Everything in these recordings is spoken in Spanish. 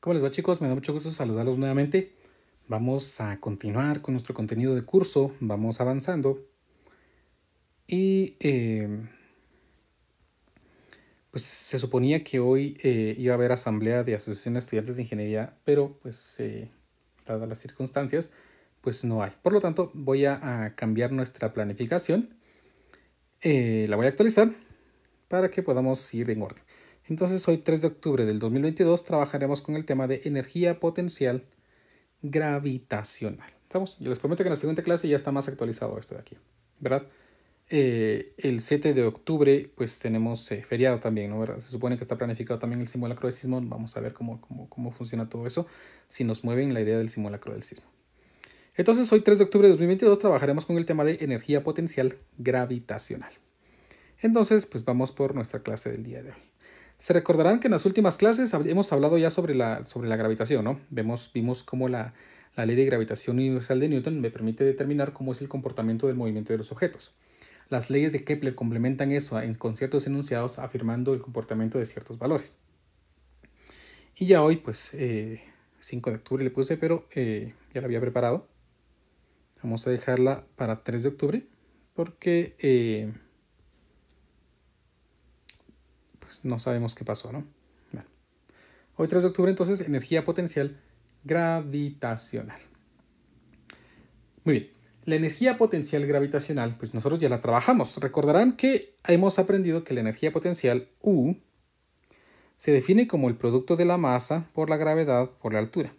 ¿Cómo les va, chicos? Me da mucho gusto saludarlos nuevamente. Vamos a continuar con nuestro contenido de curso, vamos avanzando y pues se suponía que hoy iba a haber asamblea de asociación de estudiantes de ingeniería, pero pues dadas las circunstancias, pues no hay. Por lo tanto, voy a cambiar nuestra planificación, la voy a actualizar para que podamos ir en orden. Entonces, hoy 3 de octubre del 2022 trabajaremos con el tema de energía potencial gravitacional. ¿Estamos? Yo les prometo que en la siguiente clase ya está más actualizado esto de aquí, ¿verdad? El 7 de octubre pues tenemos feriado también, ¿no? ¿Verdad? Se supone que está planificado también el simulacro de sismo. Vamos a ver cómo funciona todo eso, si nos mueven la idea del simulacro del sismo. Entonces, hoy 3 de octubre de 2022 trabajaremos con el tema de energía potencial gravitacional. Entonces, pues vamos por nuestra clase del día de hoy. Se recordarán que en las últimas clases hemos hablado ya sobre la gravitación, ¿no? Vimos cómo la ley de gravitación universal de Newton me permite determinar cómo es el comportamiento del movimiento de los objetos. Las leyes de Kepler complementan eso con ciertos enunciados afirmando el comportamiento de ciertos valores. Y ya hoy, pues, 5 de octubre le puse, pero ya la había preparado. Vamos a dejarla para 3 de octubre porque pues no sabemos qué pasó, ¿no? Bueno. Hoy 3 de octubre, entonces, energía potencial gravitacional. Muy bien. La energía potencial gravitacional, pues nosotros ya la trabajamos. Recordarán que hemos aprendido que la energía potencial U se define como el producto de la masa por la gravedad por la altura.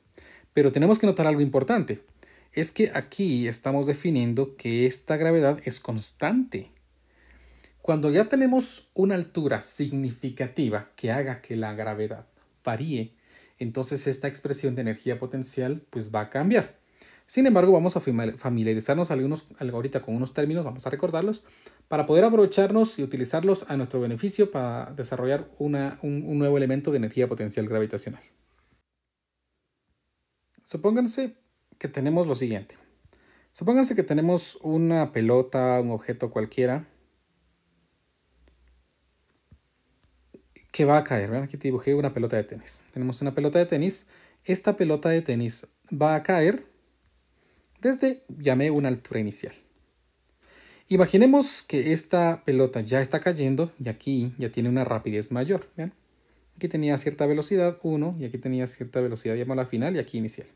Pero tenemos que notar algo importante. Es que aquí estamos definiendo que esta gravedad es constante. Cuando ya tenemos una altura significativa que haga que la gravedad varíe, entonces esta expresión de energía potencial pues va a cambiar. Sin embargo, vamos a familiarizarnos ahorita con unos términos, vamos a recordarlos, para poder aprovecharnos y utilizarlos a nuestro beneficio para desarrollar un nuevo elemento de energía potencial gravitacional. Supónganse que tenemos lo siguiente. Supónganse que tenemos una pelota, un objeto cualquiera, que va a caer. ¿Ven? Aquí te dibujé una pelota de tenis. Tenemos una pelota de tenis. Esta pelota de tenis va a caer desde, llamé, una altura inicial. Imaginemos que esta pelota ya está cayendo y aquí ya tiene una rapidez mayor. ¿Ven? Aquí tenía cierta velocidad 1 y aquí tenía cierta velocidad, llamémosla final, y aquí inicial.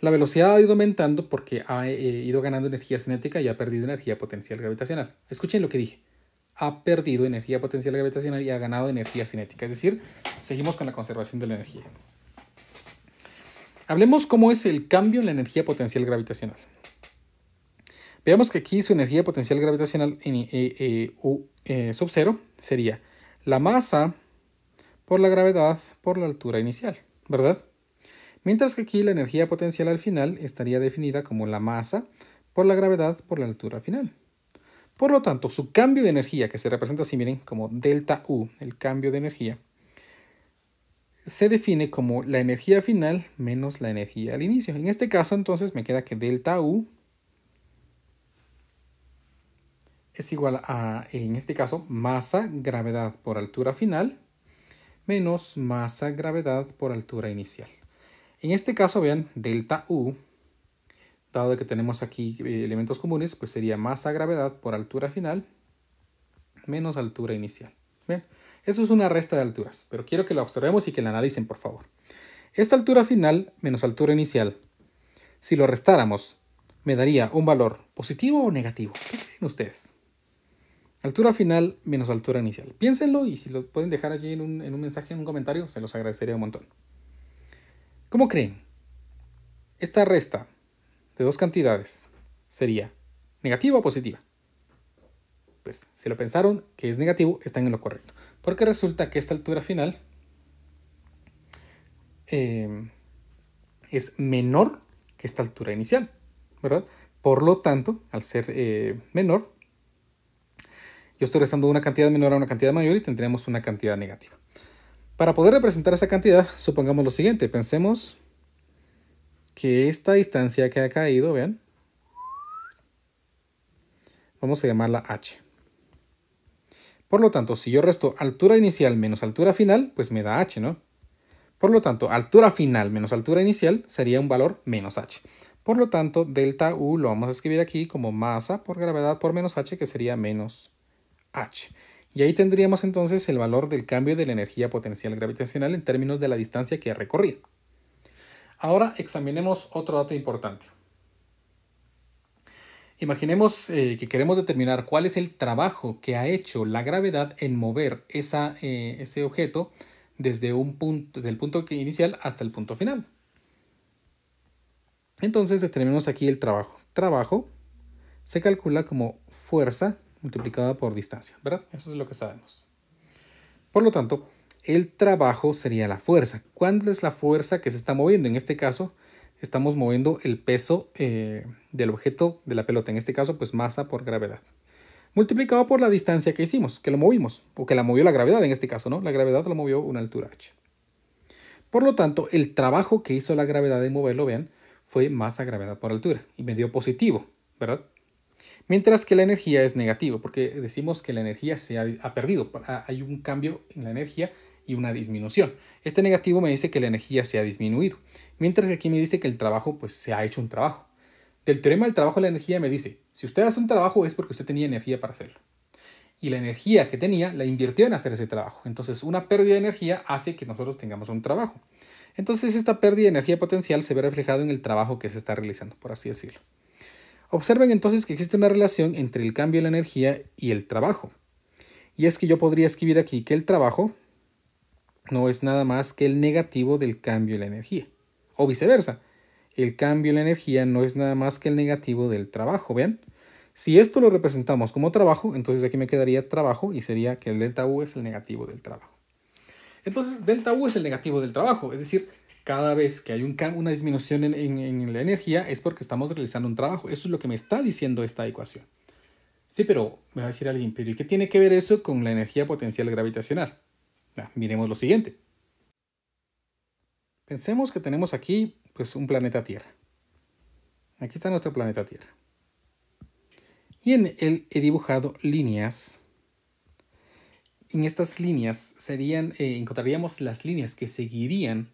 La velocidad ha ido aumentando porque ha ido ganando energía cinética y ha perdido energía potencial gravitacional. Escuchen lo que dije. Ha perdido energía potencial gravitacional y ha ganado energía cinética. Es decir, seguimos con la conservación de la energía. Hablemos cómo es el cambio en la energía potencial gravitacional. Veamos que aquí su energía potencial gravitacional sub 0 sería la masa por la gravedad por la altura inicial, ¿verdad? Mientras que aquí la energía potencial al final estaría definida como la masa por la gravedad por la altura final. Por lo tanto, su cambio de energía, que se representa así, miren, como delta U, el cambio de energía, se define como la energía final menos la energía al inicio. En este caso, entonces, me queda que delta U es igual a, en este caso, masa gravedad por altura final menos masa gravedad por altura inicial. En este caso, vean, delta U, dado que tenemos aquí elementos comunes, pues sería masa gravedad por altura final menos altura inicial. ¿Ven? Eso es una resta de alturas, pero quiero que lo observemos y que la analicen, por favor. Esta altura final menos altura inicial, si lo restáramos, me daría un valor positivo o negativo. ¿Qué creen ustedes? Altura final menos altura inicial. Piénsenlo y si lo pueden dejar allí en un mensaje, en un comentario, se los agradecería un montón. ¿Cómo creen? Esta resta de dos cantidades sería negativa o positiva. Pues si lo pensaron que es negativo, están en lo correcto. Porque resulta que esta altura final es menor que esta altura inicial, ¿verdad? Por lo tanto, al ser menor, yo estoy restando una cantidad menor a una cantidad mayor y tendremos una cantidad negativa. Para poder representar esa cantidad, supongamos lo siguiente. Pensemos que esta distancia que ha caído, vean, vamos a llamarla h. Por lo tanto, si yo resto altura inicial menos altura final, pues me da h, ¿no? Por lo tanto, altura final menos altura inicial sería un valor menos h. Por lo tanto, delta U lo vamos a escribir aquí como masa por gravedad por menos h, que sería menos h. Y ahí tendríamos entonces el valor del cambio de la energía potencial gravitacional en términos de la distancia que ha recorrido. Ahora examinemos otro dato importante. Imaginemos que queremos determinar cuál es el trabajo que ha hecho la gravedad en mover ese objeto desde el punto inicial hasta el punto final. Entonces determinamos aquí el trabajo. Trabajo se calcula como fuerza multiplicada por distancia, ¿verdad? Eso es lo que sabemos. Por lo tanto, el trabajo sería la fuerza. ¿Cuál es la fuerza que se está moviendo? En este caso, estamos moviendo el peso del objeto de la pelota. En este caso, pues masa por gravedad. Multiplicado por la distancia que hicimos, que lo movimos, o que la movió la gravedad en este caso, ¿no? La gravedad lo movió una altura h. Por lo tanto, el trabajo que hizo la gravedad en moverlo, vean, fue masa gravedad por altura. Y me dio positivo, ¿verdad? Mientras que la energía es negativo, porque decimos que la energía se ha perdido. Hay un cambio en la energía y una disminución. Este negativo me dice que la energía se ha disminuido. Mientras que aquí me dice que el trabajo, pues se ha hecho un trabajo. Del teorema del trabajo de la energía me dice, si usted hace un trabajo es porque usted tenía energía para hacerlo. Y la energía que tenía la invirtió en hacer ese trabajo. Entonces una pérdida de energía hace que nosotros tengamos un trabajo. Entonces esta pérdida de energía potencial se ve reflejado en el trabajo que se está realizando, por así decirlo. Observen entonces que existe una relación entre el cambio de la energía y el trabajo. Y es que yo podría escribir aquí que el trabajo no es nada más que el negativo del cambio de la energía. O viceversa, el cambio de la energía no es nada más que el negativo del trabajo. ¿Vean? Si esto lo representamos como trabajo, entonces aquí me quedaría trabajo y sería que el delta U es el negativo del trabajo. Entonces, delta U es el negativo del trabajo, es decir, cada vez que hay una disminución en la energía es porque estamos realizando un trabajo. Eso es lo que me está diciendo esta ecuación. Sí, pero me va a decir alguien, ¿pero y qué tiene que ver eso con la energía potencial gravitacional? Miremos lo siguiente. Pensemos que tenemos aquí pues, un planeta Tierra. Aquí está nuestro planeta Tierra. Y en él he dibujado líneas. En estas líneas encontraríamos las líneas que seguirían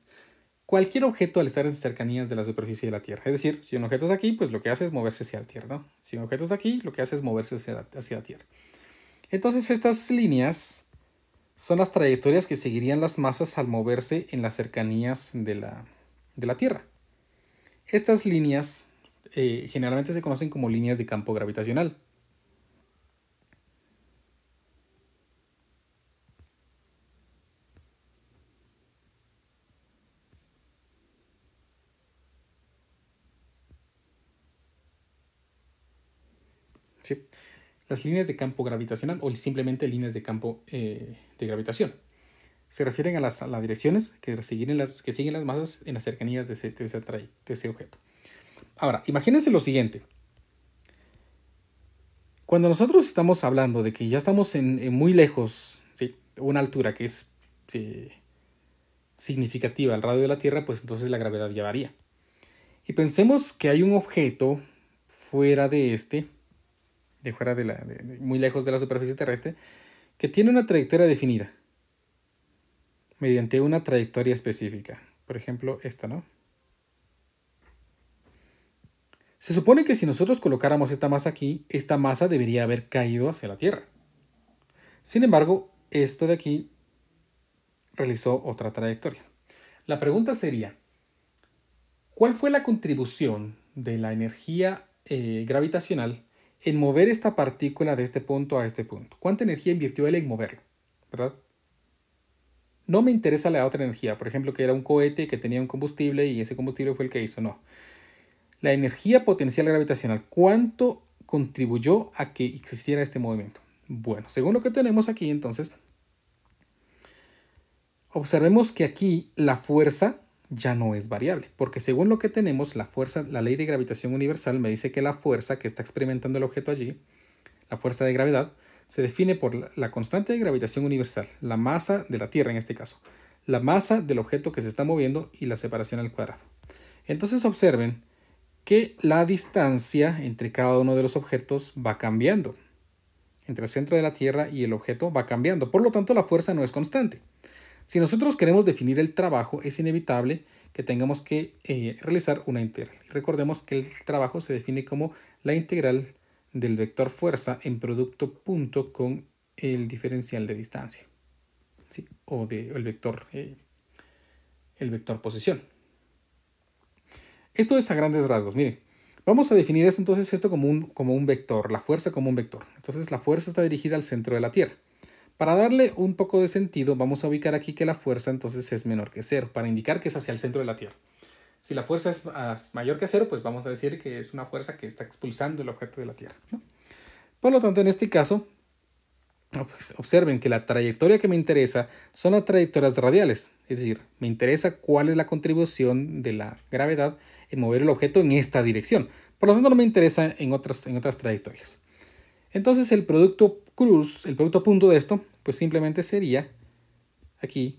cualquier objeto al estar en cercanías de la superficie de la Tierra. Es decir, si un objeto está aquí, pues lo que hace es moverse hacia la Tierra, ¿no? Si un objeto está aquí, lo que hace es moverse hacia la Tierra. Entonces estas líneas son las trayectorias que seguirían las masas al moverse en las cercanías de la Tierra. Estas líneas generalmente se conocen como líneas de campo gravitacional. ¿Sí? Las líneas de campo gravitacional o simplemente líneas de campo de gravitación se refieren a las direcciones que siguen las masas en las cercanías de ese objeto. Ahora, imagínense lo siguiente. Cuando nosotros estamos hablando de que ya estamos en muy lejos, ¿sí? Una altura que es significativa al radio de la Tierra, pues entonces la gravedad ya varía. Y pensemos que hay un objeto fuera de muy lejos de la superficie terrestre, que tiene una trayectoria definida mediante una trayectoria específica. Por ejemplo, esta, ¿no? Se supone que si nosotros colocáramos esta masa aquí, esta masa debería haber caído hacia la Tierra. Sin embargo, esto de aquí realizó otra trayectoria. La pregunta sería, ¿cuál fue la contribución de la energía gravitacional en mover esta partícula de este punto a este punto? ¿Cuánta energía invirtió él en moverlo? ¿Verdad? No me interesa la otra energía, por ejemplo, que era un cohete que tenía un combustible y ese combustible fue el que hizo. No. La energía potencial gravitacional, ¿cuánto contribuyó a que existiera este movimiento? Bueno, según lo que tenemos aquí, entonces, observemos que aquí la fuerza ya no es variable, porque según lo que tenemos, la fuerza, la ley de gravitación universal me dice que la fuerza que está experimentando el objeto allí, la fuerza de gravedad, se define por la constante de gravitación universal, la masa de la Tierra en este caso, la masa del objeto que se está moviendo y la separación al cuadrado. Entonces observen que la distancia entre cada uno de los objetos va cambiando. Entre el centro de la Tierra y el objeto va cambiando. Por lo tanto, la fuerza no es constante. Si nosotros queremos definir el trabajo, es inevitable que tengamos que realizar una integral. Y recordemos que el trabajo se define como la integral del vector fuerza en producto punto con el diferencial de distancia, ¿sí? O el vector posición. Esto es a grandes rasgos. Miren, vamos a definir esto como un vector, la fuerza como un vector. Entonces la fuerza está dirigida al centro de la Tierra. Para darle un poco de sentido, vamos a ubicar aquí que la fuerza entonces es menor que cero, para indicar que es hacia el centro de la Tierra. Si la fuerza es mayor que cero, pues vamos a decir que es una fuerza que está expulsando el objeto de la Tierra, ¿no? Por lo tanto, en este caso, pues, observen que la trayectoria que me interesa son las trayectorias radiales, es decir, me interesa cuál es la contribución de la gravedad en mover el objeto en esta dirección. Por lo tanto, no me interesa en otras trayectorias. Entonces, el producto cruz, el producto punto de esto, pues simplemente sería aquí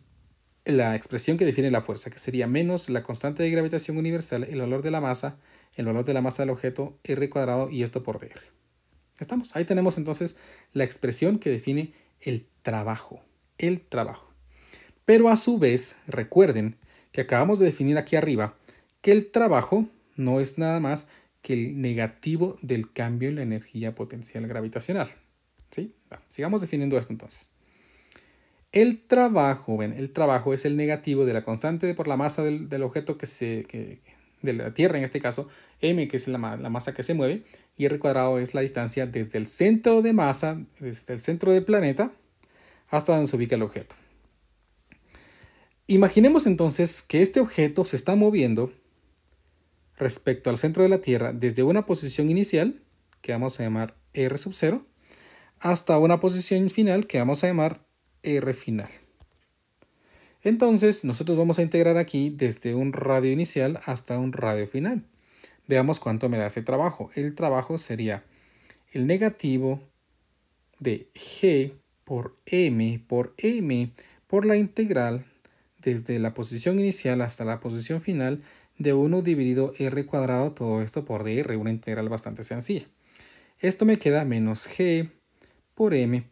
la expresión que define la fuerza, que sería menos la constante de gravitación universal, el valor de la masa del objeto, r cuadrado, y esto por dr. ¿Estamos? Ahí tenemos entonces la expresión que define el trabajo. El trabajo. Pero a su vez, recuerden que acabamos de definir aquí arriba que el trabajo no es nada más que el negativo del cambio en la energía potencial gravitacional. ¿Sí? Sigamos definiendo esto entonces. El trabajo es el negativo de la constante por la masa del objeto de la Tierra en este caso, m, que es la masa que se mueve, y r cuadrado es la distancia desde el centro de masa, desde el centro del planeta, hasta donde se ubica el objeto. Imaginemos entonces que este objeto se está moviendo respecto al centro de la Tierra desde una posición inicial, que vamos a llamar r sub 0, hasta una posición final que vamos a llamar r final. Entonces nosotros vamos a integrar aquí desde un radio inicial hasta un radio final. Veamos cuánto me da ese trabajo. El trabajo sería el negativo de g por m por la integral desde la posición inicial hasta la posición final de 1 dividido r cuadrado, todo esto por dr, una integral bastante sencilla. Esto me queda menos g por m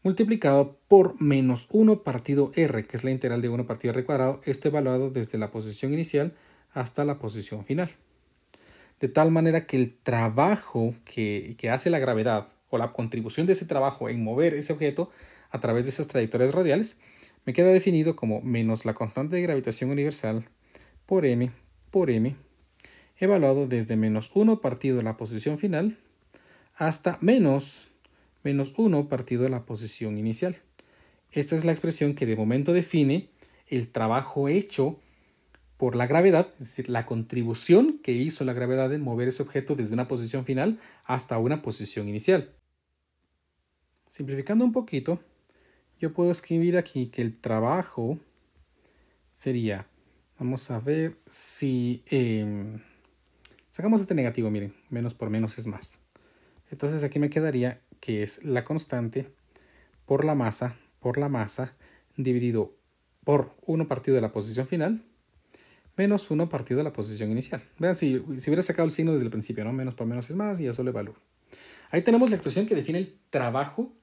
multiplicado por menos 1 partido r, que es la integral de 1 partido r cuadrado, esto evaluado desde la posición inicial hasta la posición final. De tal manera que el trabajo que hace la gravedad, o la contribución de ese trabajo en mover ese objeto a través de esas trayectorias radiales, me queda definido como menos la constante de gravitación universal por m, evaluado desde menos 1 partido la posición final hasta menos 1 partido de la posición inicial. Esta es la expresión que de momento define el trabajo hecho por la gravedad, es decir, la contribución que hizo la gravedad en mover ese objeto desde una posición final hasta una posición inicial. Simplificando un poquito, yo puedo escribir aquí que el trabajo sería, vamos a ver si sacamos este negativo, miren, menos por menos es más. Entonces aquí me quedaría que es la constante por la masa dividido por 1 partido de la posición final menos 1 partido de la posición inicial. Vean, si hubiera sacado el signo desde el principio, ¿no? Menos por menos es más y eso lo evalúo. Ahí tenemos la expresión que define el trabajo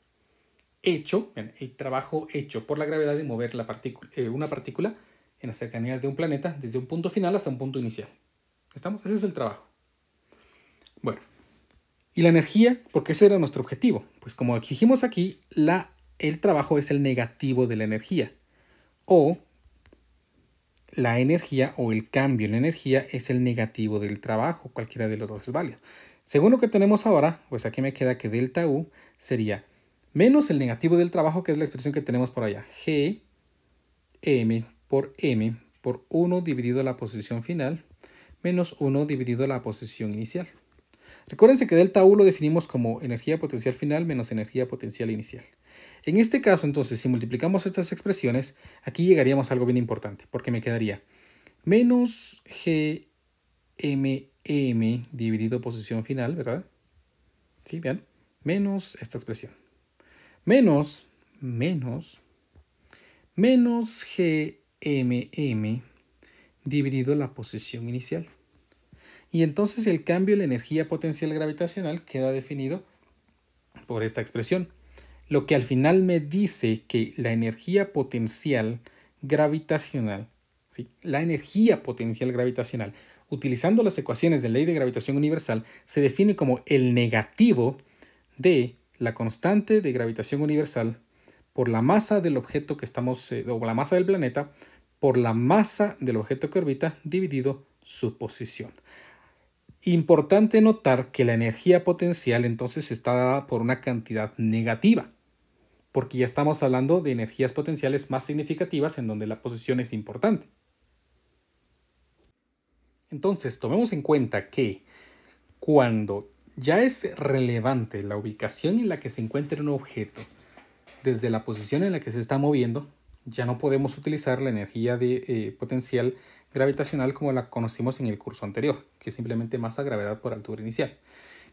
hecho por la gravedad de mover una partícula en las cercanías de un planeta desde un punto final hasta un punto inicial. ¿Estamos? Ese es el trabajo. Bueno. ¿Y la energía? Porque ese era nuestro objetivo. Pues como dijimos aquí, el trabajo es el negativo de la energía. O la energía o el cambio en la energía es el negativo del trabajo. Cualquiera de los dos es válido. Según lo que tenemos ahora, pues aquí me queda que delta U sería menos el negativo del trabajo, que es la expresión que tenemos por allá. G m por 1 dividido la posición final menos 1 dividido la posición inicial. Recuérdense que delta U lo definimos como energía potencial final menos energía potencial inicial. En este caso, entonces, si multiplicamos estas expresiones, aquí llegaríamos a algo bien importante, porque me quedaría menos GMM dividido posición final, ¿verdad? ¿Sí? Vean, menos esta expresión. Menos GMM dividido la posición inicial. Y entonces el cambio en la energía potencial gravitacional queda definido por esta expresión. lo que al final me dice que la energía potencial gravitacional, ¿sí? La energía potencial gravitacional, utilizando las ecuaciones de ley de gravitación universal, se define como el negativo de la constante de gravitación universal por la masa del objeto que estamos, o la masa del planeta, por la masa del objeto que orbita dividido su posición. Importante notar que la energía potencial entonces está dada por una cantidad negativa, porque ya estamos hablando de energías potenciales más significativas en donde la posición es importante. Entonces, tomemos en cuenta que cuando ya es relevante la ubicación en la que se encuentra un objeto desde la posición en la que se está moviendo, ya no podemos utilizar la energía de potencial gravitacional como la conocimos en el curso anterior, que es simplemente masa gravedad por altura inicial.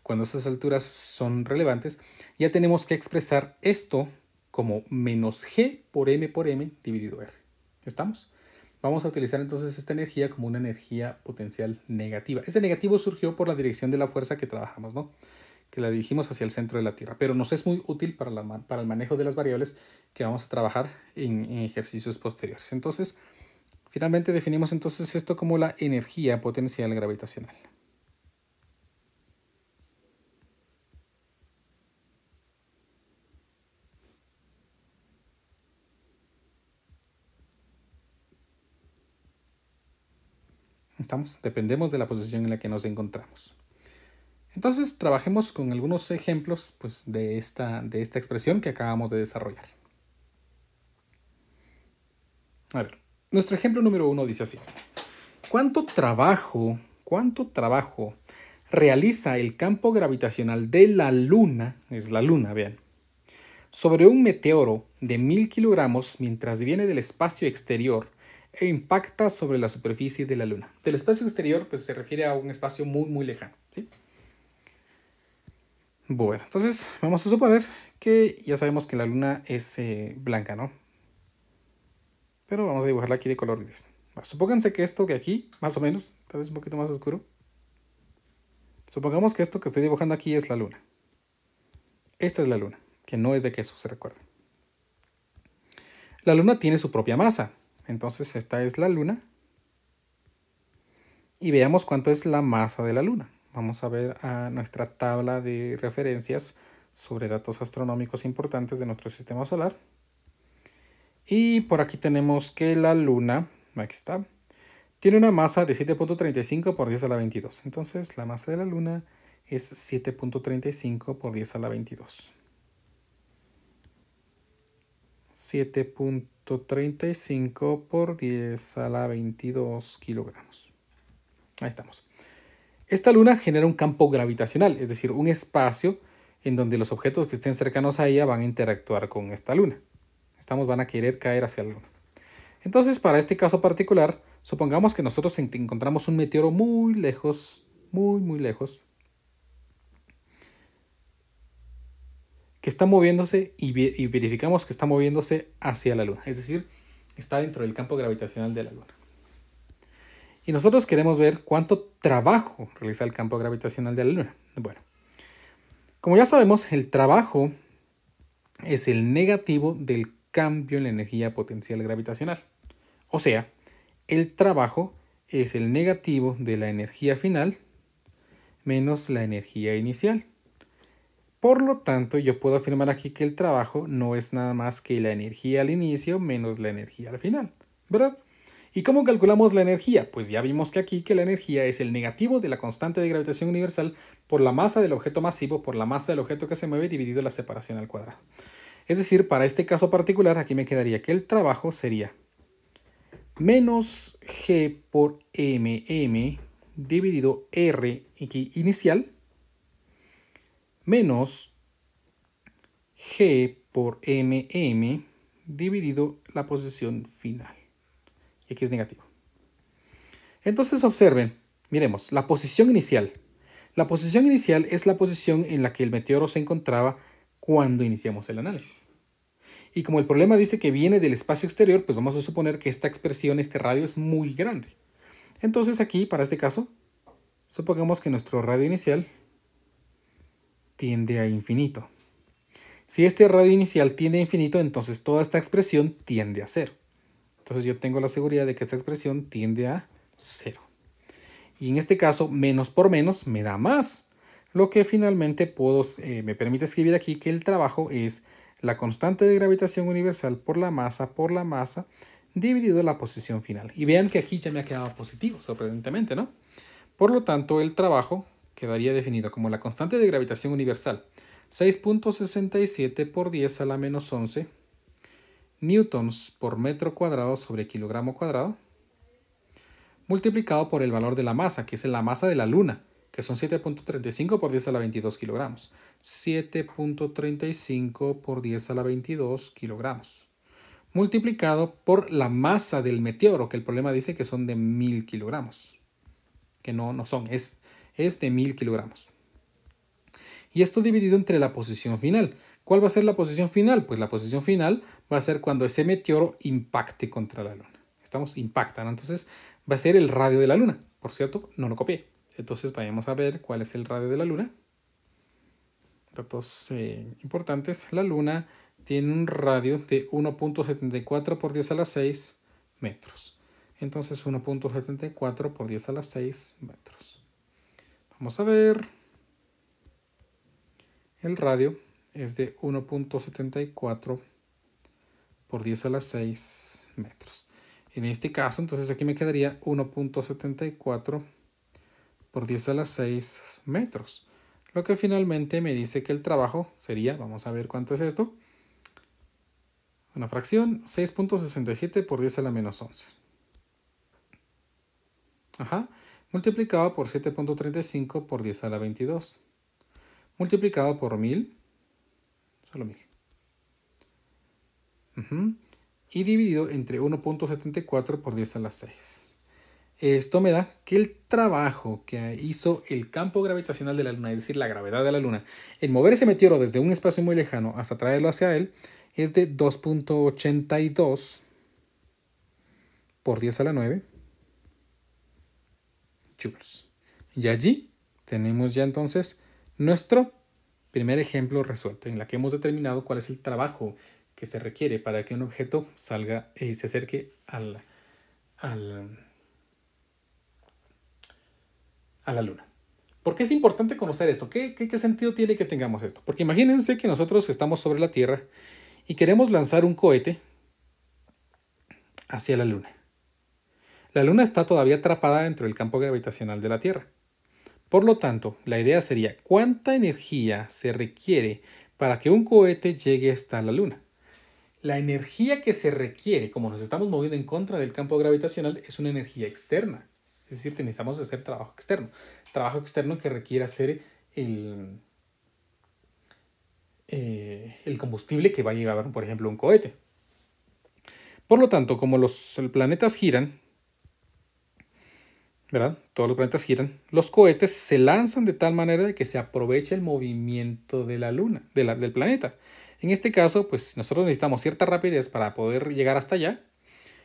Cuando esas alturas son relevantes, ya tenemos que expresar esto como menos g por m dividido r. ¿Estamos? Vamos a utilizar entonces esta energía como una energía potencial negativa. Ese negativo surgió por la dirección de la fuerza que trabajamos, ¿no? Que la dirigimos hacia el centro de la Tierra, pero nos es muy útil para el manejo de las variables que vamos a trabajar en ejercicios posteriores. Entonces, finalmente definimos entonces esto como la energía potencial gravitacional. ¿Estamos? Dependemos de la posición en la que nos encontramos. Entonces, trabajemos con algunos ejemplos pues, de esta expresión que acabamos de desarrollar. A ver, nuestro ejemplo número 1 dice así. ¿Cuánto trabajo realiza el campo gravitacional de la Luna, es la Luna, vean, sobre un meteoro de 1000 kilogramos mientras viene del espacio exterior e impacta sobre la superficie de la Luna? Del espacio exterior pues, se refiere a un espacio muy, muy lejano, ¿sí? Bueno, entonces vamos a suponer que ya sabemos que la Luna es blanca, ¿no? Pero vamos a dibujarla aquí de color gris. Supónganse que esto de aquí, más o menos, tal vez un poquito más oscuro. Supongamos que esto que estoy dibujando aquí es la Luna. Esta es la Luna, que no es de queso, se recuerda. La Luna tiene su propia masa. Entonces esta es la Luna. Y veamos cuánto es la masa de la Luna. Vamos a ver a nuestra tabla de referencias sobre datos astronómicos importantes de nuestro sistema solar. Y por aquí tenemos que la Luna, aquí está, tiene una masa de 7.35 por 10 a la 22. Entonces la masa de la Luna es 7.35 por 10 a la 22. 7.35 por 10 a la 22 kilogramos. Ahí estamos. Esta Luna genera un campo gravitacional, es decir, un espacio en donde los objetos que estén cercanos a ella van a interactuar con esta Luna. Van a querer caer hacia la Luna. Entonces, para este caso particular, supongamos que nosotros encontramos un meteoro muy lejos, muy lejos, que está moviéndose y verificamos que está moviéndose hacia la Luna. Es decir, está dentro del campo gravitacional de la Luna. Y nosotros queremos ver cuánto trabajo realiza el campo gravitacional de la Luna. Bueno, como ya sabemos, el trabajo es el negativo del cambio en la energía potencial gravitacional. O sea, el trabajo es el negativo de la energía final menos la energía inicial. Por lo tanto, yo puedo afirmar aquí que el trabajo no es nada más que la energía al inicio menos la energía al final, ¿verdad? ¿Y cómo calculamos la energía? Pues ya vimos que aquí que la energía es el negativo de la constante de gravitación universal por la masa del objeto masivo por la masa del objeto que se mueve dividido la separación al cuadrado. Es decir, para este caso particular, aquí me quedaría que el trabajo sería menos G por mm dividido R inicial menos G por mm dividido la posición final. Y aquí es negativo. Entonces observen, miremos, la posición inicial. La posición inicial es la posición en la que el meteoro se encontraba cuando iniciamos el análisis. Y como el problema dice que viene del espacio exterior, pues vamos a suponer que esta expresión, este radio es muy grande. Entonces aquí, para este caso, supongamos que nuestro radio inicial tiende a infinito. Si este radio inicial tiende a infinito, entonces toda esta expresión tiende a cero. Entonces yo tengo la seguridad de que esta expresión tiende a cero. Y en este caso, menos por menos me da más. Lo que finalmente me permite escribir aquí que el trabajo es la constante de gravitación universal por la masa dividido la posición final. Y vean que aquí ya me ha quedado positivo, sorprendentemente, ¿no? Por lo tanto, el trabajo quedaría definido como la constante de gravitación universal, 6.67 por 10 a la menos 11 newtons por metro cuadrado sobre kilogramo cuadrado, multiplicado por el valor de la masa, que es la masa de la Luna, que son 7.35 por 10 a la 22 kilogramos. 7.35 por 10 a la 22 kilogramos. Multiplicado por la masa del meteoro, que el problema dice que son de 1000 kilogramos. Que no son, es de 1000 kilogramos. Y esto dividido entre la posición final. ¿Cuál va a ser la posición final? Pues la posición final va a ser cuando ese meteoro impacte contra la Luna. Impactan, entonces va a ser el radio de la Luna. Por cierto, no lo copié. Entonces vayamos a ver cuál es el radio de la Luna. Datos importantes. La Luna tiene un radio de 1.74 por 10 a la 6 metros. Entonces 1.74 por 10 a la 6 metros. Vamos a ver. El radio es de 1.74 por 10 a la 6 metros. En este caso, entonces aquí me quedaría 1.74 por 10 a la 6 metros. Lo que finalmente me dice que el trabajo sería, vamos a ver cuánto es esto, una fracción, 6.67 por 10 a la menos 11. Multiplicado por 7.35 por 10 a la 22. Multiplicado por 1000, solo 1000. Y dividido entre 1.74 por 10 a la 6. Esto me da que el trabajo que hizo el campo gravitacional de la Luna, es decir, la gravedad de la Luna, en mover ese meteoro desde un espacio muy lejano hasta traerlo hacia él, es de 2.82 por 10 a la 9 joules. Y allí tenemos ya entonces nuestro primer ejemplo resuelto, en la que hemos determinado cuál es el trabajo que se requiere para que un objeto se acerque a la Luna. ¿Por qué es importante conocer esto? ¿Qué sentido tiene que tengamos esto? Porque imagínense que nosotros estamos sobre la Tierra y queremos lanzar un cohete hacia la Luna. La Luna está todavía atrapada dentro del campo gravitacional de la Tierra. Por lo tanto, la idea sería ¿cuánta energía se requiere para que un cohete llegue hasta la Luna? La energía que se requiere, como nos estamos moviendo en contra del campo gravitacional, es una energía externa. Es decir, necesitamos hacer trabajo externo. Trabajo externo que requiere hacer el combustible que va a llevar, por ejemplo, un cohete. Por lo tanto, como los planetas giran, ¿verdad? Todos los planetas giran. Los cohetes se lanzan de tal manera de que se aproveche el movimiento de la Luna, del planeta. En este caso, pues nosotros necesitamos cierta rapidez para poder llegar hasta allá.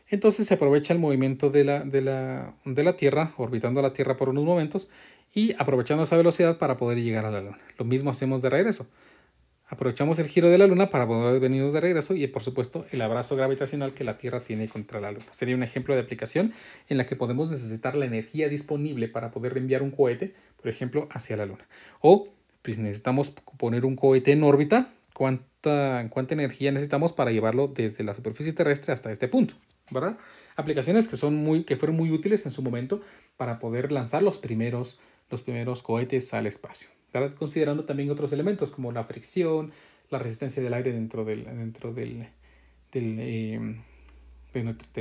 Entonces se aprovecha el movimiento de la Tierra, orbitando la Tierra por unos momentos y aprovechando esa velocidad para poder llegar a la Luna. Lo mismo hacemos de regreso. Aprovechamos el giro de la Luna para poder venirnos de regreso y, por supuesto, el abrazo gravitacional que la Tierra tiene contra la Luna. Sería un ejemplo de aplicación en la que podemos necesitar la energía disponible para poder enviar un cohete, por ejemplo, hacia la Luna. O pues necesitamos poner un cohete en órbita. ¿Cuánta energía necesitamos para llevarlo desde la superficie terrestre hasta este punto? ¿Verdad? Aplicaciones que fueron muy útiles en su momento para poder lanzar los primeros cohetes al espacio. ¿Verdad? Considerando también otros elementos como la fricción, la resistencia del aire dentro de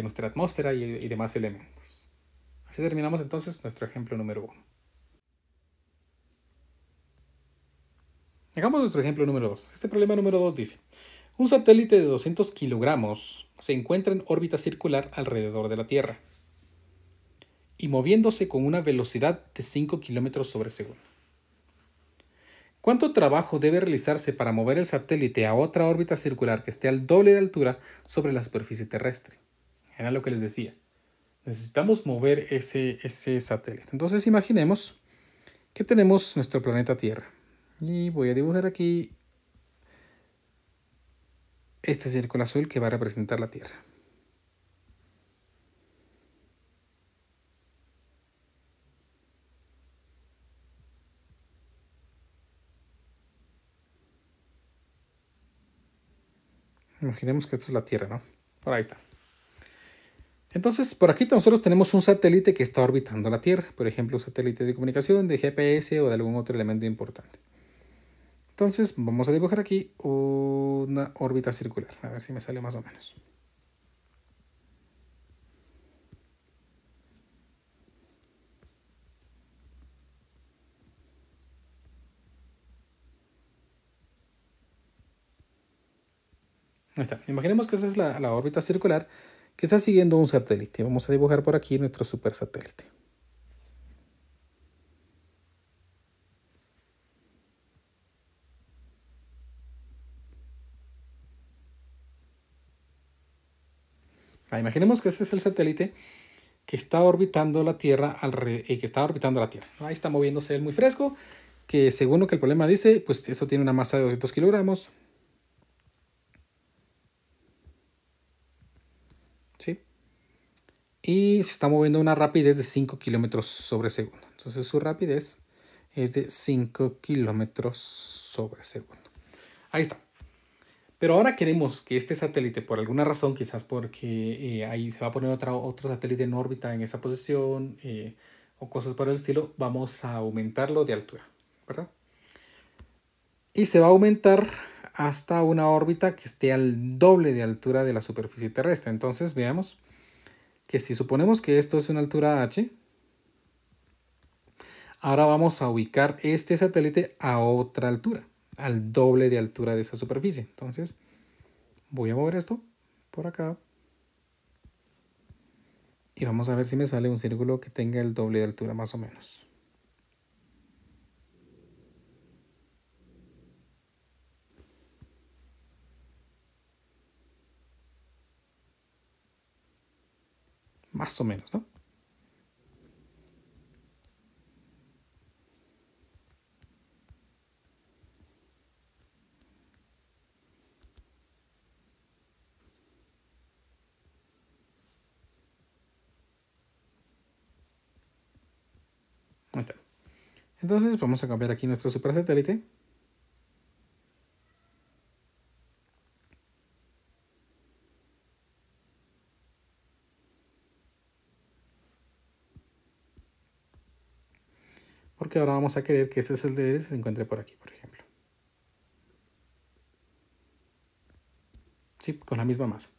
nuestra atmósfera y demás elementos. Así terminamos entonces nuestro ejemplo número 1. Hagamos nuestro ejemplo número 2. Este problema número 2 dice: un satélite de 200 kilogramos se encuentra en órbita circular alrededor de la Tierra y moviéndose con una velocidad de 5 kilómetros sobre segundo. ¿Cuánto trabajo debe realizarse para mover el satélite a otra órbita circular que esté al doble de altura sobre la superficie terrestre? Era lo que les decía. Necesitamos mover ese satélite. Entonces imaginemos que tenemos nuestro planeta Tierra. Y voy a dibujar aquí este círculo azul que va a representar la Tierra. Imaginemos que esta es la Tierra, ¿no? Por ahí está. Entonces, por aquí nosotros tenemos un satélite que está orbitando la Tierra. Por ejemplo, un satélite de comunicación, de GPS o de algún otro elemento importante. Entonces, vamos a dibujar aquí una órbita circular. A ver si me sale más o menos. Ahí está. Imaginemos que esa es la órbita circular que está siguiendo un satélite. Vamos a dibujar por aquí nuestro super satélite. Imaginemos que ese es el satélite que está orbitando la Tierra Ahí está moviéndose él muy fresco, que según lo que el problema dice, pues esto tiene una masa de 200 kilogramos. ¿Sí? Y se está moviendo a una rapidez de 5 kilómetros sobre segundo. Entonces su rapidez es de 5 kilómetros sobre segundo. Ahí está. Pero ahora queremos que este satélite, por alguna razón, quizás porque ahí se va a poner otro satélite en órbita en esa posición o cosas por el estilo, vamos a aumentarlo de altura, ¿verdad? Y se va a aumentar hasta una órbita que esté al doble de altura de la superficie terrestre. Entonces veamos que si suponemos que esto es una altura h, ahora vamos a ubicar este satélite a otra altura, al doble de altura de esa superficie. Entonces voy a mover esto por acá y vamos a ver si me sale un círculo que tenga el doble de altura más o menos. Más o menos, ¿no? Ahí está. Entonces vamos a cambiar aquí nuestro supersatélite. Porque ahora vamos a querer que este satélite se encuentre por aquí, por ejemplo. Sí, con la misma masa.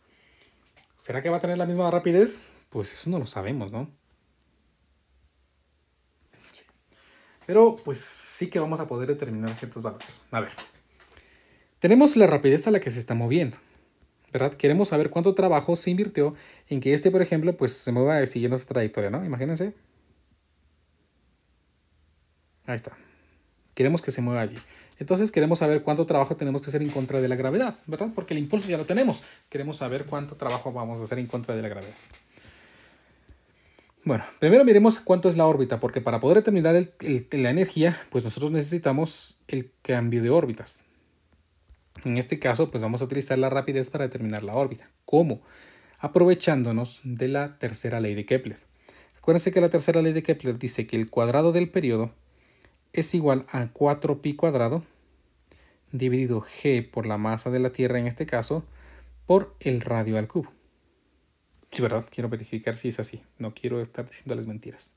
¿Será que va a tener la misma rapidez? Pues eso no lo sabemos, ¿no? Sí. Pero pues sí que vamos a poder determinar ciertos valores. A ver. Tenemos la rapidez a la que se está moviendo, ¿verdad? Queremos saber cuánto trabajo se invirtió en que este, por ejemplo, pues se mueva siguiendo esta trayectoria, ¿no? Imagínense. Ahí está. Queremos que se mueva allí. Entonces queremos saber cuánto trabajo tenemos que hacer en contra de la gravedad, ¿verdad? Porque el impulso ya lo tenemos. Queremos saber cuánto trabajo vamos a hacer en contra de la gravedad. Bueno, primero miremos cuánto es la órbita, porque para poder determinar la energía, pues nosotros necesitamos el cambio de órbitas. En este caso, pues vamos a utilizar la rapidez para determinar la órbita. ¿Cómo? Aprovechándonos de la tercera ley de Kepler. Acuérdense que la tercera ley de Kepler dice que el cuadrado del periodo es igual a 4pi cuadrado dividido g por la masa de la Tierra en este caso por el radio al cubo. Sí, ¿verdad? Quiero verificar si es así. No quiero estar diciéndoles mentiras.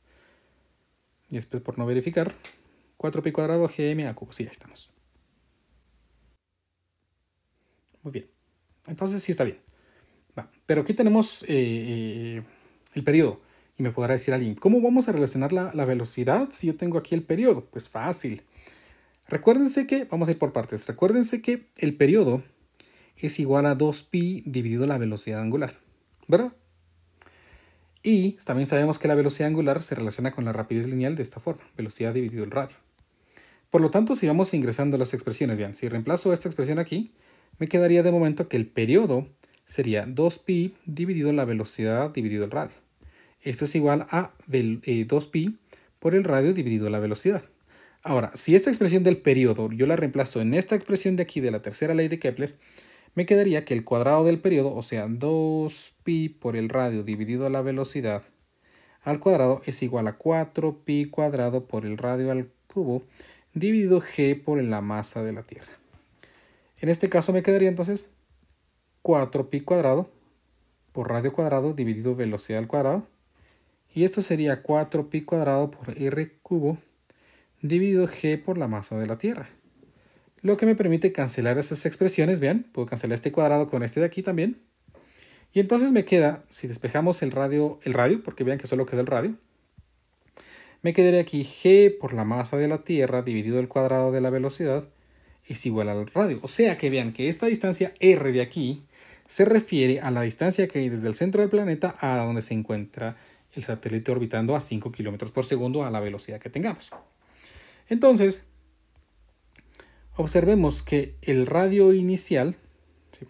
Y después por no verificar, 4pi cuadrado gm a cubo. Sí, ahí estamos. Muy bien. Entonces sí está bien. Va. Pero aquí tenemos el periodo. Y me podrá decir alguien, ¿cómo vamos a relacionar la velocidad si yo tengo aquí el periodo? Pues fácil. Recuérdense que, vamos a ir por partes, recuérdense que el periodo es igual a 2pi dividido la velocidad angular, ¿verdad? Y también sabemos que la velocidad angular se relaciona con la rapidez lineal de esta forma, velocidad dividido el radio. Por lo tanto, si vamos ingresando las expresiones, vean, si reemplazo esta expresión aquí, me quedaría de momento que el periodo sería 2pi dividido la velocidad dividido el radio. Esto es igual a 2pi por el radio dividido la velocidad. Ahora, si esta expresión del periodo yo la reemplazo en esta expresión de aquí de la tercera ley de Kepler, me quedaría que el cuadrado del periodo, o sea, 2pi por el radio dividido la velocidad al cuadrado es igual a 4pi cuadrado por el radio al cubo dividido g por la masa de la Tierra. En este caso me quedaría entonces 4pi cuadrado por radio cuadrado dividido velocidad al cuadrado. Y esto sería 4pi cuadrado por r cubo dividido g por la masa de la Tierra. Lo que me permite cancelar esas expresiones, vean, puedo cancelar este cuadrado con este de aquí también. Y entonces me queda, si despejamos el radio, porque vean que solo queda el radio, me quedaría aquí g por la masa de la Tierra dividido el cuadrado de la velocidad es igual al radio. O sea que vean que esta distancia r de aquí se refiere a la distancia que hay desde el centro del planeta a donde se encuentra el satélite orbitando a 5 kilómetros por segundo a la velocidad que tengamos. Entonces, observemos que el radio inicial, ¿sí?,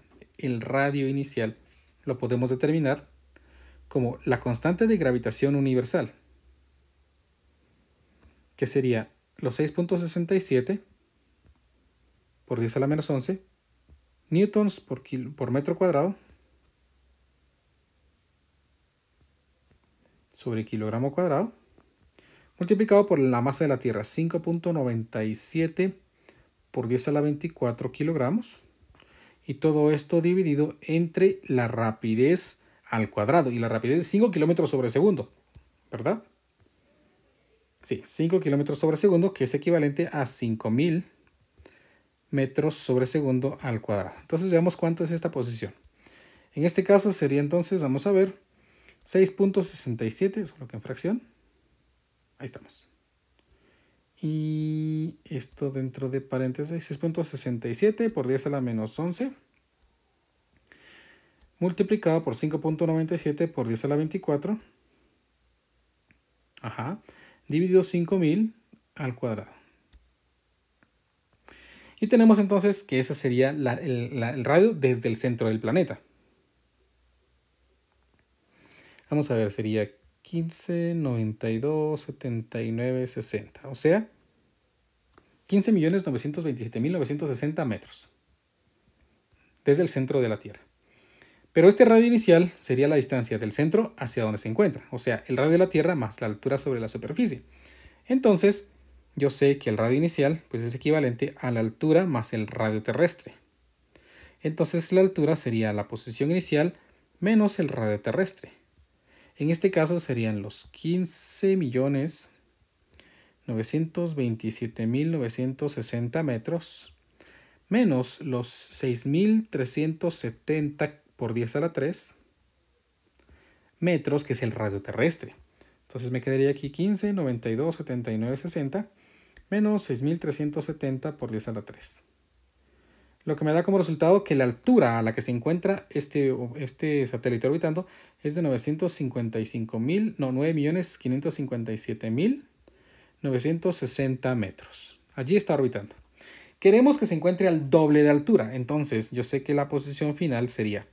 lo podemos determinar como la constante de gravitación universal, que sería los 6.67 por 10 a la menos 11 newtons por metro cuadrado sobre kilogramo cuadrado, multiplicado por la masa de la Tierra, 5.97 por 10 a la 24 kilogramos, y todo esto dividido entre la rapidez al cuadrado, y la rapidez es 5 kilómetros sobre segundo, ¿verdad? Sí, 5 kilómetros sobre segundo, que es equivalente a 5000 metros sobre segundo al cuadrado. Entonces veamos cuánto es esta posición. En este caso sería entonces, vamos a ver, 6.67, solo que en fracción. Ahí estamos. Y esto dentro de paréntesis, 6.67 por 10 a la menos 11, multiplicado por 5.97 por 10 a la 24, dividido 5000 al cuadrado. Y tenemos entonces que ese sería el radio desde el centro del planeta. Vamos a ver, sería 15, 92, 79, 60. O sea, 15.927.960 metros desde el centro de la Tierra. Pero este radio inicial sería la distancia del centro hacia donde se encuentra. O sea, el radio de la Tierra más la altura sobre la superficie. Entonces, yo sé que el radio inicial pues, es equivalente a la altura más el radio terrestre. Entonces, la altura sería la posición inicial menos el radio terrestre. En este caso serían los 15.927.960 metros menos los 6.370 por 10 a la 3 metros, que es el radio terrestre. Entonces me quedaría aquí 15, 92, 79, 60 menos 6.370 por 10 a la 3. Lo que me da como resultado que la altura a la que se encuentra este satélite orbitando es de 9.557.960 metros. Allí está orbitando. Queremos que se encuentre al doble de altura, entonces yo sé que la posición final sería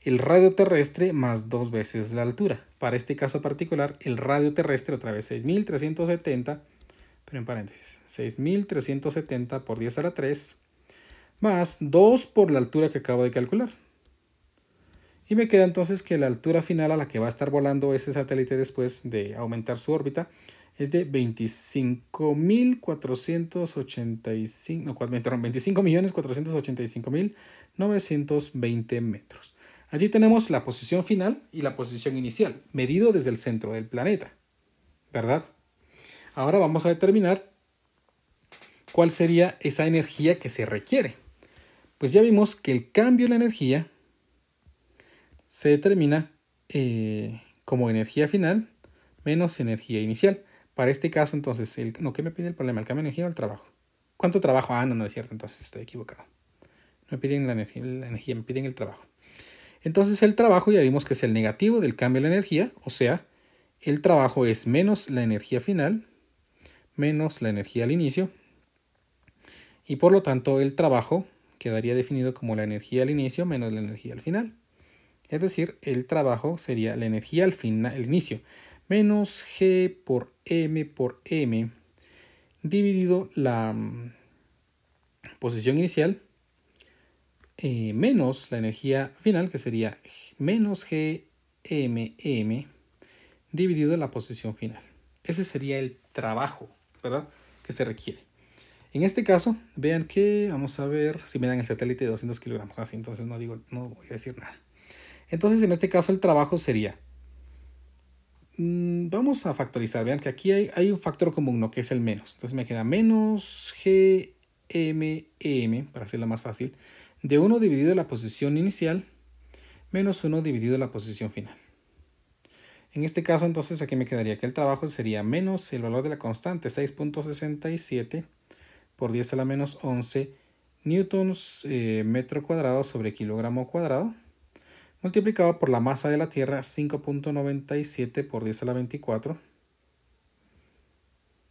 el radio terrestre más 2 veces la altura. Para este caso particular, el radio terrestre, otra vez 6.370, pero en paréntesis, 6.370 por 10 a la 3, más 2 por la altura que acabo de calcular. Y me queda entonces que la altura final a la que va a estar volando ese satélite después de aumentar su órbita es de 25.485.920 metros. Allí tenemos la posición final y la posición inicial, medido desde el centro del planeta, ¿verdad? Ahora vamos a determinar cuál sería esa energía que se requiere. Pues ya vimos que el cambio en la energía se determina como energía final menos energía inicial. Para este caso, entonces, ¿qué me pide el problema? ¿El cambio de energía o el trabajo? ¿Cuánto trabajo? No es cierto, entonces estoy equivocado. No me piden la energía, me piden el trabajo. Entonces el trabajo ya vimos que es el negativo del cambio de la energía, o sea, el trabajo es menos la energía final, menos la energía al inicio, y por lo tanto el trabajo quedaría definido como la energía al inicio menos la energía al final. Es decir, el trabajo sería la energía al final, el inicio, menos G por M dividido la posición inicial menos la energía final, que sería menos GMM dividido la posición final. Ese sería el trabajo, ¿verdad?, que se requiere. En este caso, vean que, vamos a ver, si me dan el satélite de 200 kilogramos, así, entonces no voy a decir nada. Entonces, en este caso, el trabajo sería, vamos a factorizar, vean que aquí hay un factor común, ¿no?, que es el menos. Entonces me queda menos GMM, para hacerlo más fácil, de 1 dividido la posición inicial, menos 1 dividido la posición final. En este caso, entonces, aquí me quedaría que el trabajo sería menos el valor de la constante, 6.67 por 10 a la menos 11 newtons metro cuadrado sobre kilogramo cuadrado, multiplicado por la masa de la Tierra, 5.97 por 10 a la 24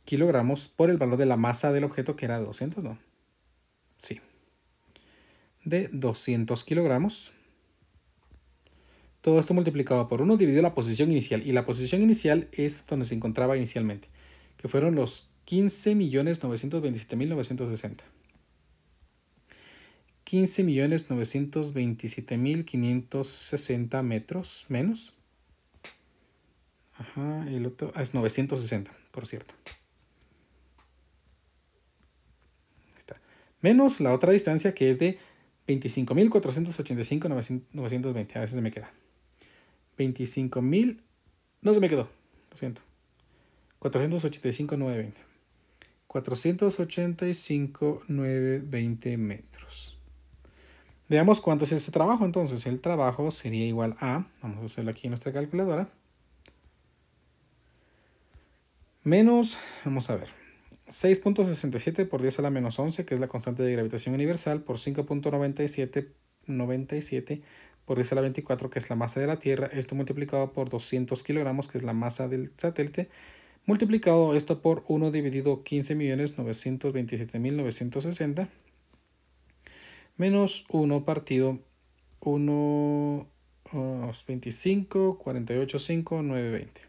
kilogramos, por el valor de la masa del objeto, que era 200, ¿no? Sí. De 200 kilogramos. Todo esto multiplicado por 1 dividido la posición inicial. Y la posición inicial es donde se encontraba inicialmente, que fueron los 15.927.960. 15.927.560 metros menos. Ajá, el otro es 960, por cierto. Está. Menos la otra distancia, que es de 25.485.920. A veces se me queda. 25.000. No se me quedó. Lo siento. 485.920. 485.920 metros. Veamos cuánto es este trabajo. Entonces, el trabajo sería igual a, vamos a hacerlo aquí en nuestra calculadora, menos, vamos a ver, 6.67 por 10 a la menos 11, que es la constante de gravitación universal, por 5.97 por 10 a la 24, que es la masa de la Tierra. Esto multiplicado por 200 kilogramos, que es la masa del satélite, multiplicado esto por 1 dividido 15.927.960, menos 1 partido 1, 25, 48, 5, 9, 20.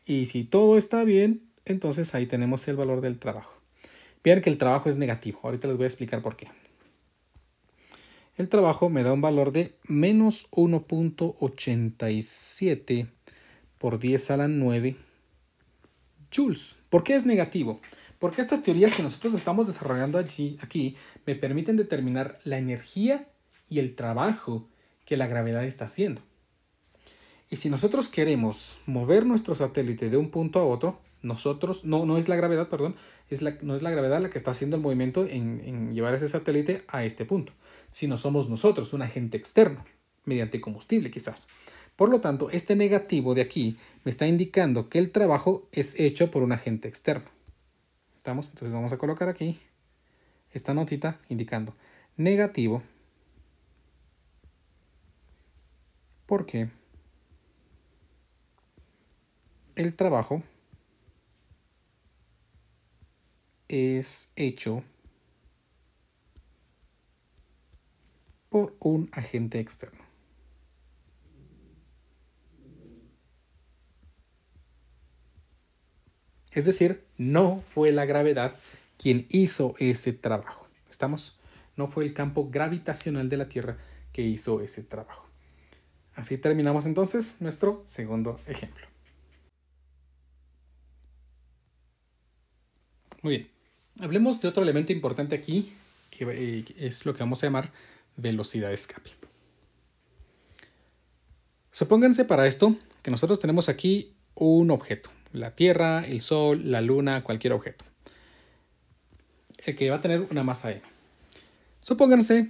Y si todo está bien, entonces ahí tenemos el valor del trabajo. Vean que el trabajo es negativo. Ahorita les voy a explicar por qué. El trabajo me da un valor de menos 1.87 por 10 a la 9 joules. ¿Por qué es negativo? Porque estas teorías que nosotros estamos desarrollando aquí me permiten determinar la energía y el trabajo que la gravedad está haciendo. Y si nosotros queremos mover nuestro satélite de un punto a otro, nosotros, no es la gravedad, perdón, no es la gravedad la que está haciendo el movimiento en llevar ese satélite a este punto, sino somos nosotros, un agente externo, mediante combustible quizás. Por lo tanto, este negativo de aquí me está indicando que el trabajo es hecho por un agente externo. ¿Estamos? Entonces vamos a colocar aquí esta notita indicando negativo, porque el trabajo es hecho por un agente externo. Es decir, no fue la gravedad quien hizo ese trabajo. ¿Estamos? No fue el campo gravitacional de la Tierra que hizo ese trabajo. Así terminamos entonces nuestro segundo ejemplo. Muy bien. Hablemos de otro elemento importante aquí, que es lo que vamos a llamar velocidad de escape. Supónganse para esto que nosotros tenemos aquí un objeto. La Tierra, el Sol, la Luna, cualquier objeto. El que va a tener una masa m. Supónganse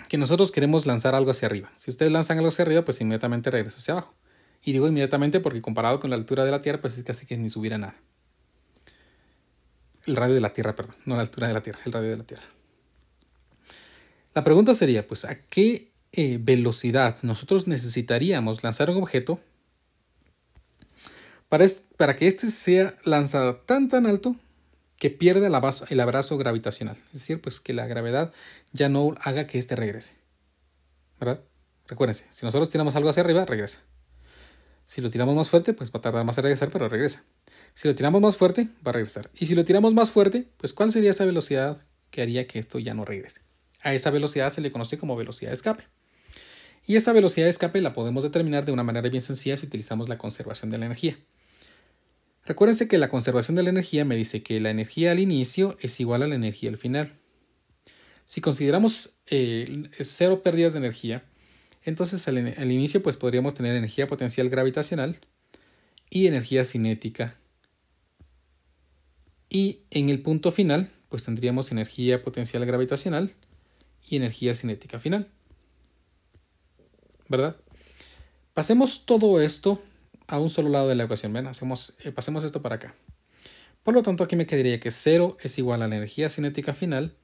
que nosotros queremos lanzar algo hacia arriba. Si ustedes lanzan algo hacia arriba, pues inmediatamente regresa hacia abajo. Y digo inmediatamente porque comparado con la altura de la Tierra, pues es casi que ni subiera nada. El radio de la Tierra, perdón. No la altura de la Tierra, el radio de la Tierra. La pregunta sería, pues, ¿a qué velocidad nosotros necesitaríamos lanzar un objeto para que éste sea lanzado tan alto que pierda el abrazo gravitacional? Es decir, pues que la gravedad ya no haga que éste regrese. ¿Verdad? Recuérdense, si nosotros tiramos algo hacia arriba, regresa. Si lo tiramos más fuerte, pues va a tardar más en regresar, pero regresa. Si lo tiramos más fuerte, va a regresar. Y si lo tiramos más fuerte, pues ¿cuál sería esa velocidad que haría que esto ya no regrese? A esa velocidad se le conoce como velocidad de escape. Y esa velocidad de escape la podemos determinar de una manera bien sencilla si utilizamos la conservación de la energía. Recuérdense que la conservación de la energía me dice que la energía al inicio es igual a la energía al final. Si consideramos cero pérdidas de energía, entonces al inicio pues podríamos tener energía potencial gravitacional y energía cinética. Y en el punto final pues tendríamos energía potencial gravitacional y energía cinética final. ¿Verdad? Pasemos todo esto a un solo lado de la ecuación. ¿Ven? Pasemos esto para acá. Por lo tanto, aquí me quedaría que 0 es igual a la energía cinética final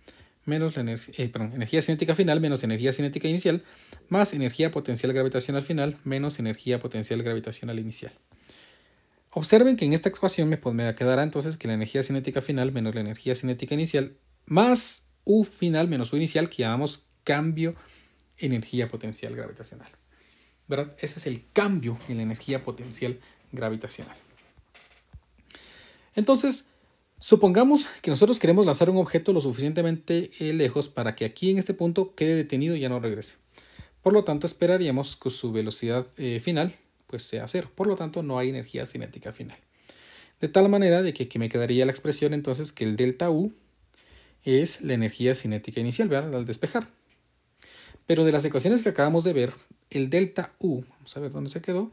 menos la energía cinética final menos energía cinética inicial más energía potencial gravitacional final menos energía potencial gravitacional inicial. Observen que en esta ecuación me quedará entonces que la energía cinética final menos la energía cinética inicial más U final menos U inicial, que llamamos cambio energía potencial gravitacional. ¿Verdad? Ese es el cambio en la energía potencial gravitacional. Entonces, supongamos que nosotros queremos lanzar un objeto lo suficientemente lejos para que aquí en este punto quede detenido y ya no regrese. Por lo tanto, esperaríamos que su velocidad final pues sea 0. Por lo tanto, no hay energía cinética final. De tal manera de que aquí me quedaría la expresión entonces que el delta U es la energía cinética inicial, ¿verdad? Al despejar. Pero de las ecuaciones que acabamos de ver, el delta U, vamos a ver dónde se quedó.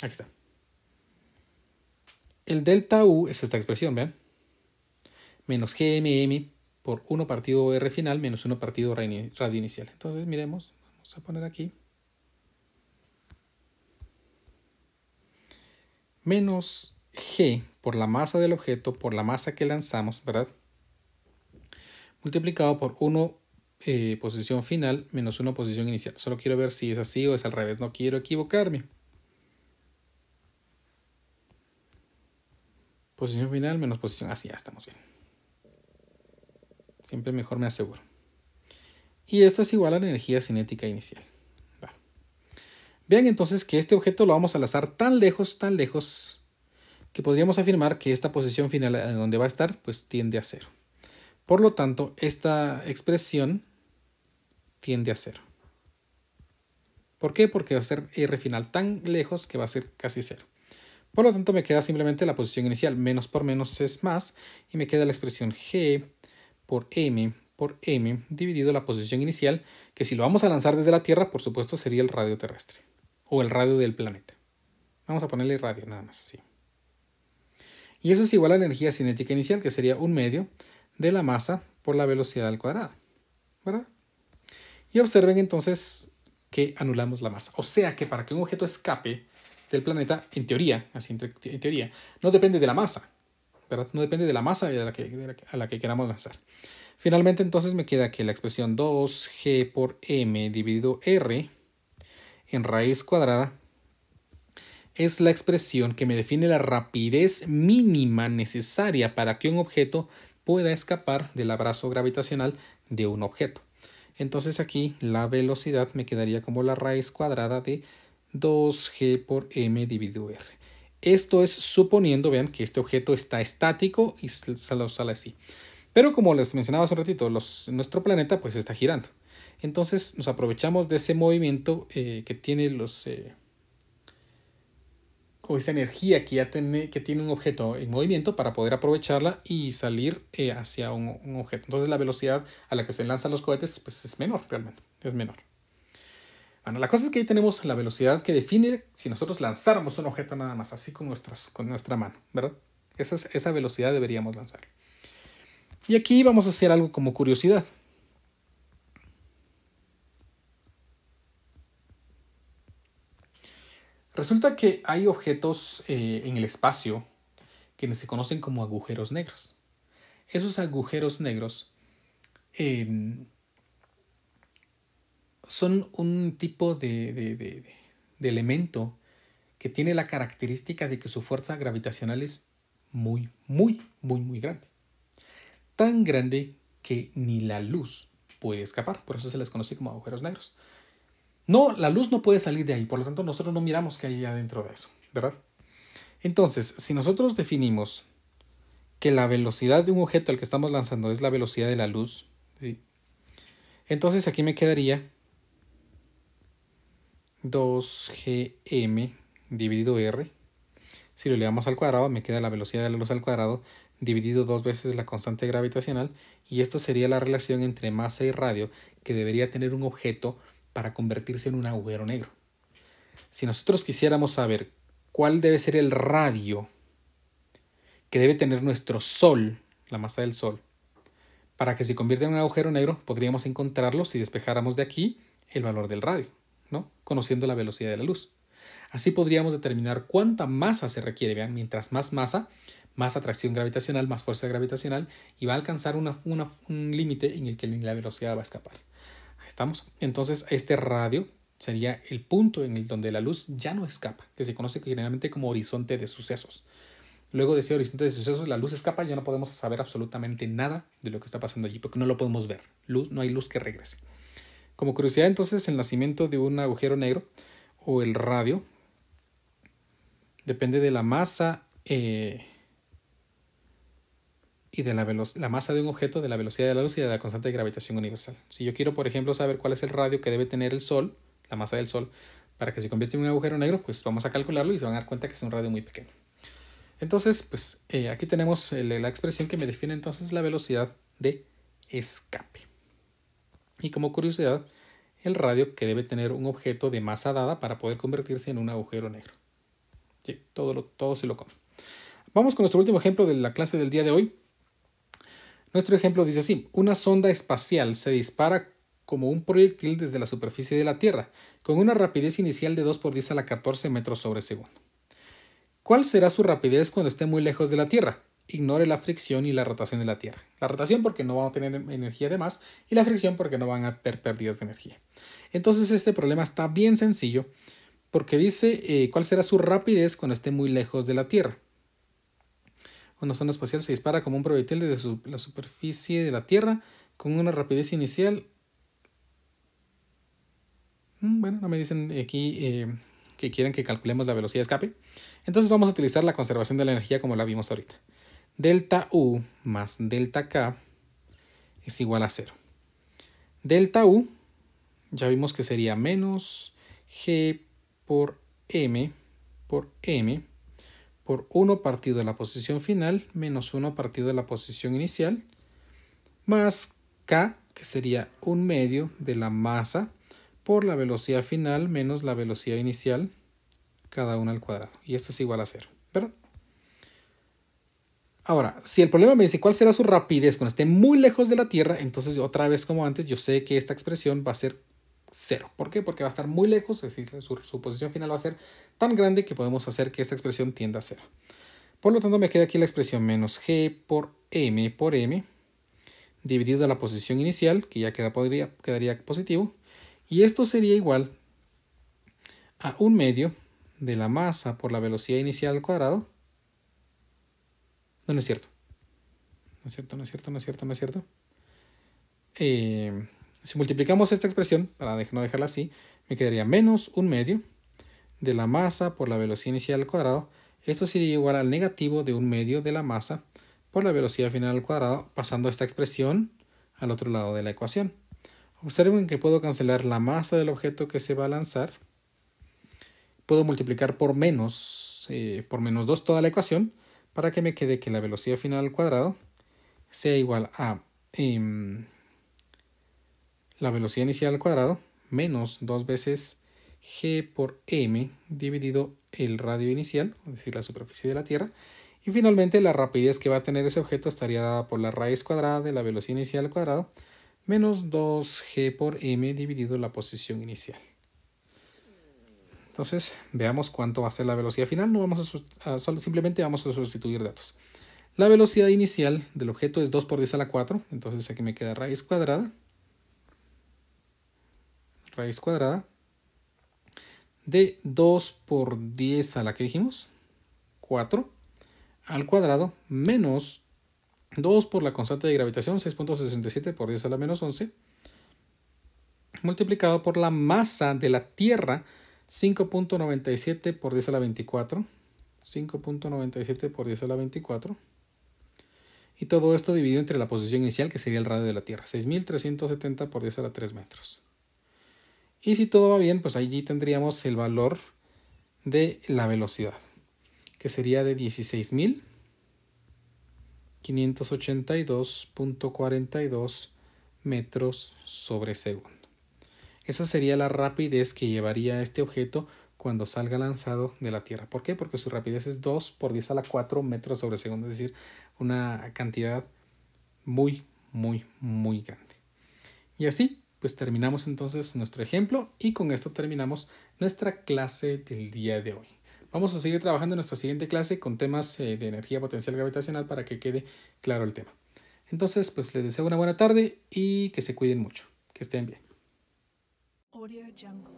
Aquí está. El delta U es esta expresión, ¿vean? Menos GMM por 1 partido R final menos 1 partido radio inicial. Entonces, miremos, vamos a poner aquí. Menos G por la masa del objeto, por la masa que lanzamos, ¿verdad? Multiplicado por 1 posición final menos 1 posición inicial. Solo quiero ver si es así o es al revés. No quiero equivocarme. Posición final menos posición. Así ya estamos bien. Siempre mejor me aseguro. Y esto es igual a la energía cinética inicial. Vale. Vean entonces que este objeto lo vamos a lanzar tan lejos, que podríamos afirmar que esta posición final donde va a estar, pues tiende a 0. Por lo tanto, esta expresión tiende a 0. ¿Por qué? Porque va a ser R final tan lejos que va a ser casi 0. Por lo tanto, me queda simplemente la posición inicial. Menos por menos es más. Y me queda la expresión G por M dividido la posición inicial, que si lo vamos a lanzar desde la Tierra, por supuesto, sería el radio terrestre. O el radio del planeta. Vamos a ponerle radio nada más así. Y eso es igual a la energía cinética inicial, que sería 1/2 de la masa por la velocidad al cuadrado. ¿Verdad? Y observen entonces que anulamos la masa. O sea que para que un objeto escape del planeta, en teoría, no depende de la masa, ¿verdad? No depende de la masa a la que queramos lanzar. Finalmente, entonces me queda que la expresión 2G por M dividido R en raíz cuadrada es la expresión que me define la rapidez mínima necesaria para que un objeto pueda escapar del abrazo gravitacional de un objeto. Entonces aquí la velocidad me quedaría como la raíz cuadrada de 2G por M dividido R. Esto es suponiendo, vean, que este objeto está estático y sale así. Pero como les mencionaba hace un ratito, nuestro planeta pues está girando. Entonces nos aprovechamos de ese movimiento que tiene o esa energía que tiene un objeto en movimiento para poder aprovecharla y salir hacia un objeto. Entonces la velocidad a la que se lanzan los cohetes pues es menor realmente, es menor. Bueno, la cosa es que ahí tenemos la velocidad que define si nosotros lanzáramos un objeto nada más, así con nuestra mano, ¿verdad? Esa velocidad deberíamos lanzar. Y aquí vamos a hacer algo como curiosidad. Resulta que hay objetos en el espacio que se conocen como agujeros negros. Esos agujeros negros son un tipo de elemento que tiene la característica de que su fuerza gravitacional es muy, muy, muy, muy grande. Tan grande que ni la luz puede escapar. Por eso se les conoce como agujeros negros. No, la luz no puede salir de ahí. Por lo tanto, nosotros no miramos qué hay adentro de eso, ¿verdad? Entonces, si nosotros definimos que la velocidad de un objeto al que estamos lanzando es la velocidad de la luz, ¿sí? Entonces aquí me quedaría 2gm dividido r. Si lo elevamos al cuadrado, me queda la velocidad de la luz al cuadrado dividido 2 veces la constante gravitacional, y esto sería la relación entre masa y radio que debería tener un objeto para convertirse en un agujero negro. Si nosotros quisiéramos saber cuál debe ser el radio que debe tener nuestro Sol, la masa del Sol, para que se convierta en un agujero negro, podríamos encontrarlo si despejáramos de aquí el valor del radio, ¿no? Conociendo la velocidad de la luz. Así podríamos determinar cuánta masa se requiere. Vean, mientras más masa, más atracción gravitacional, más fuerza gravitacional, y va a alcanzar un límite en el que la velocidad va a escapar. Ahí estamos. Entonces, este radio sería el punto en el donde la luz ya no escapa, que se conoce generalmente como horizonte de sucesos. Luego de ese horizonte de sucesos, la luz escapa y ya no podemos saber absolutamente nada de lo que está pasando allí, porque no lo podemos ver. No hay luz que regrese. Como curiosidad, entonces, el nacimiento de un agujero negro o el radio depende de la masa y de la masa de un objeto, de la velocidad de la luz y de la constante de gravitación universal. Si yo quiero, por ejemplo, saber cuál es el radio que debe tener el Sol, la masa del Sol, para que se convierta en un agujero negro, pues vamos a calcularlo y se van a dar cuenta que es un radio muy pequeño. Entonces, pues aquí tenemos la expresión que me define entonces la velocidad de escape. Y como curiosidad, el radio que debe tener un objeto de masa dada para poder convertirse en un agujero negro. Sí, todo se lo come. Vamos con nuestro último ejemplo de la clase del día de hoy. Nuestro ejemplo dice así: una sonda espacial se dispara como un proyectil desde la superficie de la Tierra, con una rapidez inicial de 2 por 10 a la 14 metros sobre segundo. ¿Cuál será su rapidez cuando esté muy lejos de la Tierra? Ignore la fricción y la rotación de la Tierra. La rotación porque no van a tener energía de más, y la fricción porque no van a haber pérdidas de energía. Entonces este problema está bien sencillo, porque dice cuál será su rapidez cuando esté muy lejos de la Tierra. Una sonda espacial se dispara como un proyectil desde la superficie de la Tierra con una rapidez inicial. Bueno, no me dicen aquí que quieren que calculemos la velocidad de escape. Entonces vamos a utilizar la conservación de la energía como la vimos ahorita. Delta U más delta K es igual a 0. Delta U ya vimos que sería menos G por M por 1 partido de la posición final menos 1 partido de la posición inicial, más K, que sería 1/2 de la masa por la velocidad final menos la velocidad inicial, cada una al cuadrado. Y esto es igual a 0, ¿verdad? Ahora, si el problema me dice cuál será su rapidez cuando esté muy lejos de la Tierra, entonces otra vez como antes, yo sé que esta expresión va a ser 0. ¿Por qué? Porque va a estar muy lejos, es decir, su posición final va a ser tan grande que podemos hacer que esta expresión tienda a 0. Por lo tanto, me queda aquí la expresión menos G por M dividido a la posición inicial, que ya quedaría positivo, y esto sería igual a 1/2 de la masa por la velocidad inicial al cuadrado. No es cierto. No es cierto. Si multiplicamos esta expresión, para no dejarla así, me quedaría menos 1/2 de la masa por la velocidad inicial al cuadrado. Esto sería igual al negativo de 1/2 de la masa por la velocidad final al cuadrado, pasando esta expresión al otro lado de la ecuación. Observen que puedo cancelar la masa del objeto que se va a lanzar. Puedo multiplicar por menos 2 toda la ecuación para que me quede que la velocidad final al cuadrado sea igual a la velocidad inicial al cuadrado menos 2 veces G por M dividido el radio inicial, es decir, la superficie de la Tierra. Y finalmente la rapidez que va a tener ese objeto estaría dada por la raíz cuadrada de la velocidad inicial al cuadrado menos 2G por M dividido la posición inicial. Entonces, veamos cuánto va a ser la velocidad final. No vamos simplemente vamos a sustituir datos. La velocidad inicial del objeto es 2 por 10 a la 4. Entonces aquí me queda raíz cuadrada de 2 por 10 a la que dijimos, 4, al cuadrado, menos 2 por la constante de gravitación, 6.67 por 10 a la menos 11, multiplicado por la masa de la Tierra, 5.97 por 10 a la 24, 5.97 por 10 a la 24, Y todo esto dividido entre la posición inicial, que sería el radio de la Tierra, 6.370 por 10 a la 3 metros. Y si todo va bien, pues allí tendríamos el valor de la velocidad, que sería de 16.582.42 metros sobre segundo. Esa sería la rapidez que llevaría este objeto cuando salga lanzado de la Tierra. ¿Por qué? Porque su rapidez es 2 por 10 a la 4 metros sobre segundo, es decir, una cantidad muy, muy, muy grande. Y así, pues terminamos entonces nuestro ejemplo y con esto terminamos nuestra clase del día de hoy. Vamos a seguir trabajando en nuestra siguiente clase con temas de energía potencial gravitacional para que quede claro el tema. Entonces, pues les deseo una buena tarde y que se cuiden mucho. Que estén bien. Audio Jungle.